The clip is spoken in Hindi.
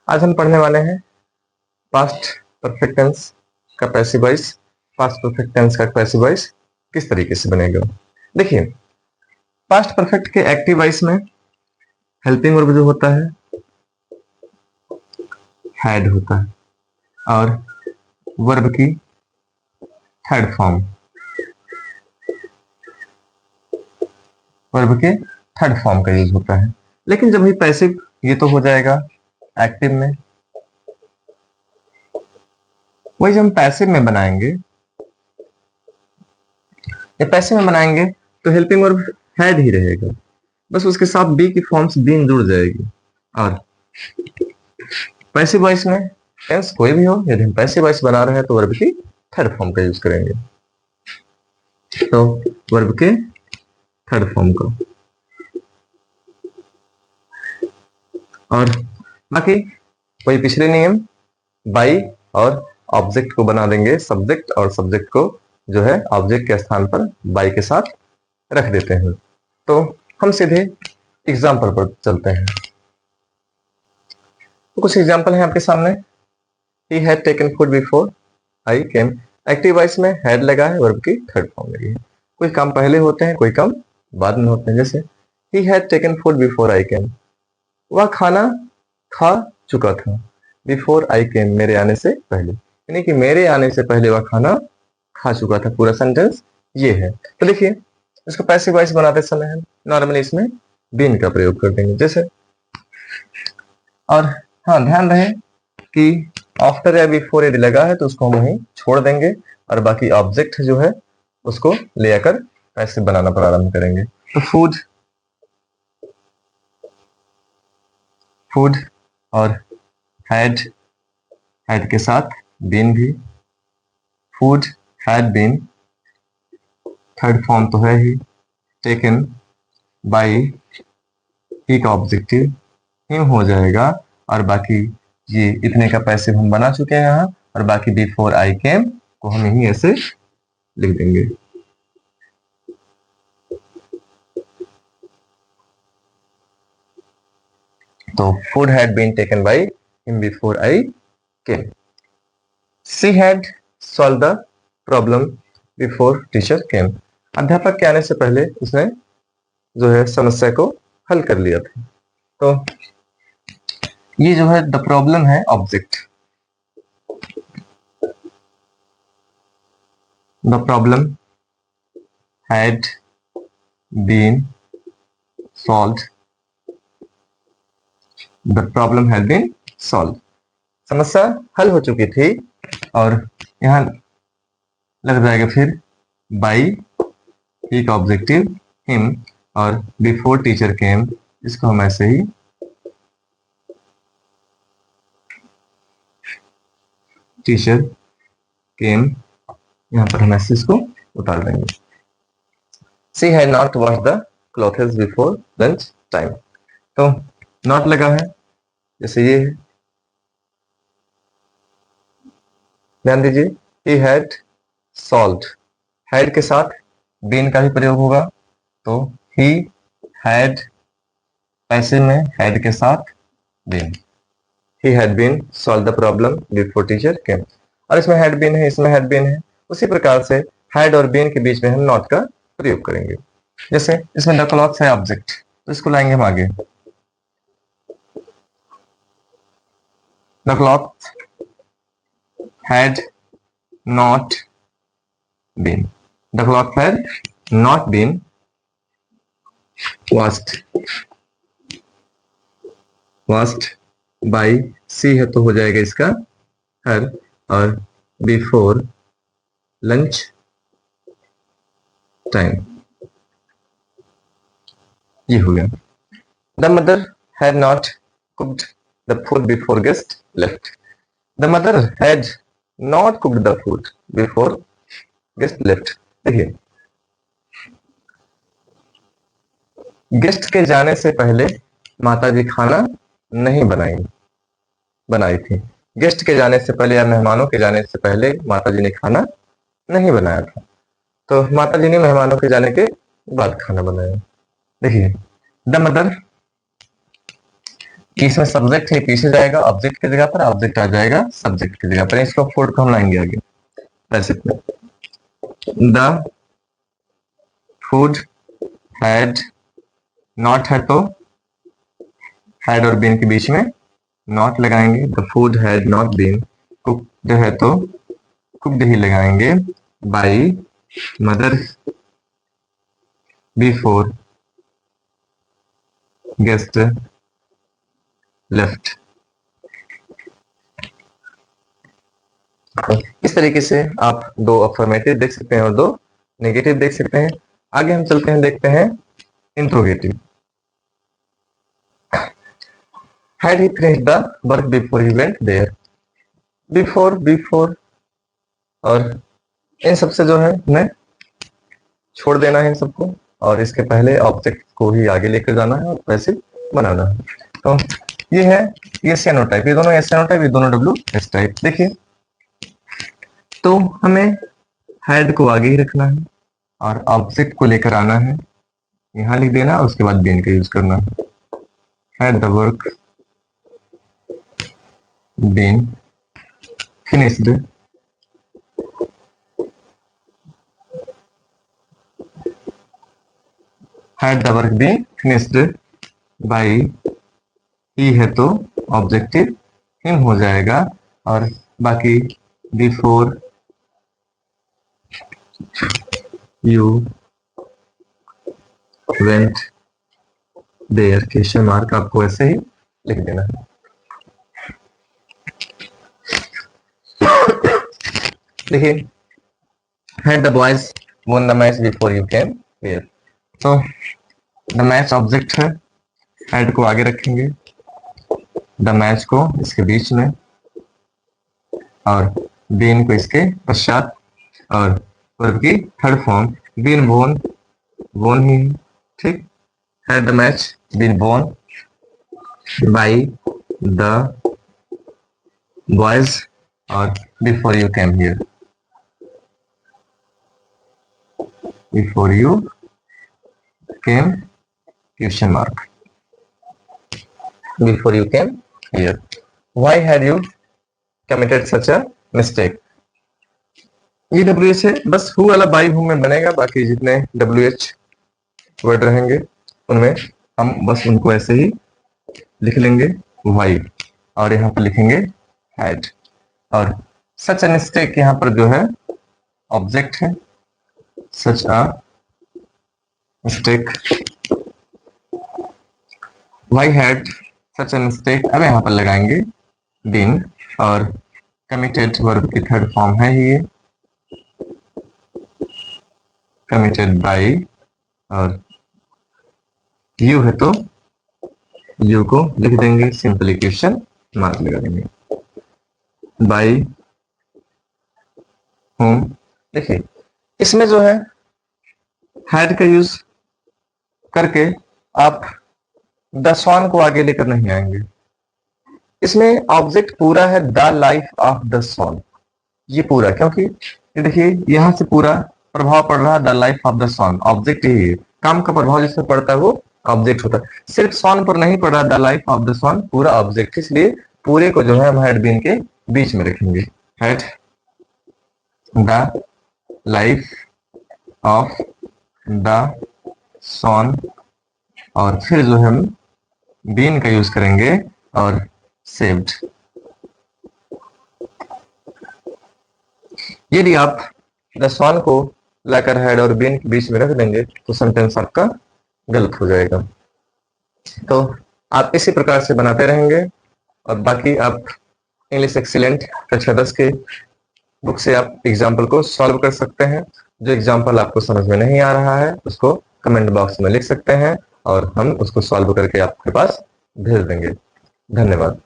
आज हम पढ़ने वाले हैं पास्ट परफेक्ट टेंस का passive voice. Past perfect tense का पैसिव वॉइस किस तरीके से बनेगा। देखिए, पास्ट परफेक्ट के एक्टिव वॉइस में हेल्पिंग वर्ब जो होता है हैड होता है और वर्ब की थर्ड फॉर्म, वर्ब के थर्ड फॉर्म का यूज होता है। लेकिन जब भी पैसिव, ये तो हो जाएगा एक्टिव में। वही जब हम पैसिव में बनाएंगे या पैसिव में बनाएंगे तो हेल्पिंग वर्ब हैड ही रहेगा, बस उसके साथ बी की फॉर्म्स बीन जुड़ जाएगी। और पैसिव वॉइस में टेंस कोई भी हो, यदि हम पैसिव वॉइस बना रहे हैं तो वर्ब की थर्ड फॉर्म का यूज करेंगे, तो वर्ब के थर्ड फॉर्म का। और बाकी वही पिछले नियम, बाई और ऑब्जेक्ट को बना देंगे सब्जेक्ट, और सब्जेक्ट को जो है ऑब्जेक्ट के स्थान पर बाई के साथ रख देते हैं। तो हम सीधे एग्जाम्पल पर चलते हैं। तो कुछ एग्जाम्पल है आपके सामने। ही had taken food before I came. Active voice में हैड लगा है, वर्ब की थर्ड फॉर्म लगी है। कोई काम पहले होते हैं, कोई काम बाद में होते हैं। जैसे ही had taken food before I came, वह खाना खा चुका था। बिफोर आई केम, मेरे आने से पहले, यानी कि मेरे आने से पहले वह खाना खा चुका था। पूरा सेंटेंस ये है। तो देखिए, इसको पैसिव वॉइस बनाते समय हम नॉर्मली इसमें बीन का प्रयोग कर देंगे जैसे। और हाँ, ध्यान रहे कि आफ्टर या बिफोर यदि लगा है तो उसको हम वहीं छोड़ देंगे और बाकी ऑब्जेक्ट जो है उसको ले आकर पैसिव बनाना प्रारंभ करेंगे। तो फूड, फूड और हैड, हैड के साथ बीन भी, food had been, third form तो है ही, टेकन बाई, ही का ऑब्जेक्टिव हिम हो जाएगा, और बाकी ये इतने का पैसिव हम बना चुके हैं यहाँ, और बाकी बिफोर आई केम को हम यही ऐसे लिख देंगे। तो food had been taken by him before I came. She had solved the problem before teacher came. अध्यापक के आने से पहले उसने जो है समस्या को हल कर लिया था। तो ये जो है द प्रॉब्लम है object, the problem had been solved, the problem had been solved, समस्या हल हो चुकी थी। और यहां लग जाएगा फिर बाई, ही का ऑब्जेक्टिव हिम, और बिफोर टीचर केम, इसको हम ऐसे ही टीचर केम, यहां पर हम ऐसे इसको उतार देंगे। She had not wash the clothes before lunch time. तो नॉट लगा है जैसे ये है, ध्यान दीजिए। ही हैड सॉल्व्ड, हैड के साथ बीन का भी प्रयोग होगा, तो ही हैड पैसिव में हैड के साथ been, he had been solved the problem before teacher came. और इसमें हैड बीन है, इसमें हैड बीन है, उसी प्रकार से हैड और बीन के बीच में हम नॉट का प्रयोग करेंगे। जैसे इसमें द क्लॉथ है ऑब्जेक्ट, तो इसको लाएंगे हम आगे। The cloth had not been, the cloth had not been washed, washed by, सी है तो हो जाएगा इसका हर, और बिफोर लंच टाइम, ये हो गया। The mother had not cooked the food before guest left, the mother had not cooked the food before guest left. देखिए, गेस्ट के जाने से पहले माताजी खाना नहीं बनाई थी। गेस्ट के जाने से पहले या मेहमानों के जाने से पहले माताजी ने खाना नहीं बनाया था, तो माताजी ने मेहमानों के जाने के बाद खाना बनाया। देखिए, द मदर कि इसमें सब्जेक्ट है पीछे जाएगा ऑब्जेक्ट की जगह पर, ऑब्जेक्ट आ जाएगा सब्जेक्ट की जगह पर। इसको फूड को हम लाएंगे आगे पैसिव में। द फूड हैड, नॉट है तो हैड और बीन के बीच में नॉट लगाएंगे। The food had not been cooked है तो कुक्ड ही लगाएंगे by mother before guest left. इस तरीके से आप दो अफर्मेटिव देख सकते हैं और दो नेगेटिव देख सकते हैं। आगे हम चलते हैं, देखते हैं interrogative. Had he finished the work before he went there? Before और इन सबसे जो है हमें छोड़ देना है इन सबको, और इसके पहले ऑब्जेक्ट को ही आगे लेकर जाना है और पैसिव बनाना है। तो ये है एस एनो टाइप, ये दोनों एस एनो टाइप, ये दोनों डब्ल्यू एस टाइप। देखिए तो हमें हेड को आगे ही रखना है और ऑब्जेक्ट को लेकर आना है, यहां लिख देना, उसके बाद बीन का यूज करना है। Had the work been finished had the work been finished by, he है तो ऑब्जेक्टिव हिम हो जाएगा, और बाकी before you went there question mark आपको ऐसे ही लिख देना है। देखिए had the boys won the match before you came here, तो द मैच ऑब्जेक्ट है, हेड को आगे रखेंगे, द मैच को इसके बीच में, और बीन को इसके पश्चात, और वर्ब की third form been won, won ही, ठीक। Had the match been won by the boys, और before you came here, before you came question mark, before you came here. Why had you committed such a mistake? ये डब्ल्यू एच है, बस हु वाला बाई हु में बनेगा, बाकी जितने डब्ल्यू एच वर्ड रहेंगे उनमें हम बस उनको ऐसे ही लिख लेंगे वाई, और यहाँ पर लिखेंगे हैड, और सच अ मिस्टेक यहाँ पर जो है ऑब्जेक्ट है, such a mistake, why had such a mistake, अब यहाँ पर लगाएंगे बीन, और कमिटेड वर्ब की थर्ड फॉर्म है ये, कमिटेड बाई, और यू है तो यू को लिख देंगे सिंपली क्वेश्चन मार्क लगा देंगे, बाई होम। देखिए इसमें जो है हैड का यूज करके आप द सॉन को आगे लेकर नहीं आएंगे। इसमें ऑब्जेक्ट पूरा है the life of the son, ये पूरा, क्योंकि ये देखिए यहां से पूरा प्रभाव पड़ रहा है the life of the son, object ही है, काम का प्रभाव जिसमें पड़ता है वो ऑब्जेक्ट होता है। सिर्फ सॉन पर नहीं पड़ रहा the life of the son, पूरा ऑब्जेक्ट, इसलिए पूरे को जो है हम हेड बीन के बीच में रखेंगे। Had the life of the son, और फिर जो हम बीन का यूज करेंगे और सेव्ड। यदि आप द सॉन को लाकर हेड और बीन के बीच में रख देंगे तो सेंटेंस आपका गलत हो जाएगा। तो आप इसी प्रकार से बनाते रहेंगे, और बाकी आप इंग्लिश एक्सीलेंट कक्षा 10 के बुक से आप एग्जाम्पल को सॉल्व कर सकते हैं। जो एग्जाम्पल आपको समझ में नहीं आ रहा है उसको कमेंट बॉक्स में लिख सकते हैं, और हम उसको सॉल्व करके आपके पास भेज देंगे। धन्यवाद।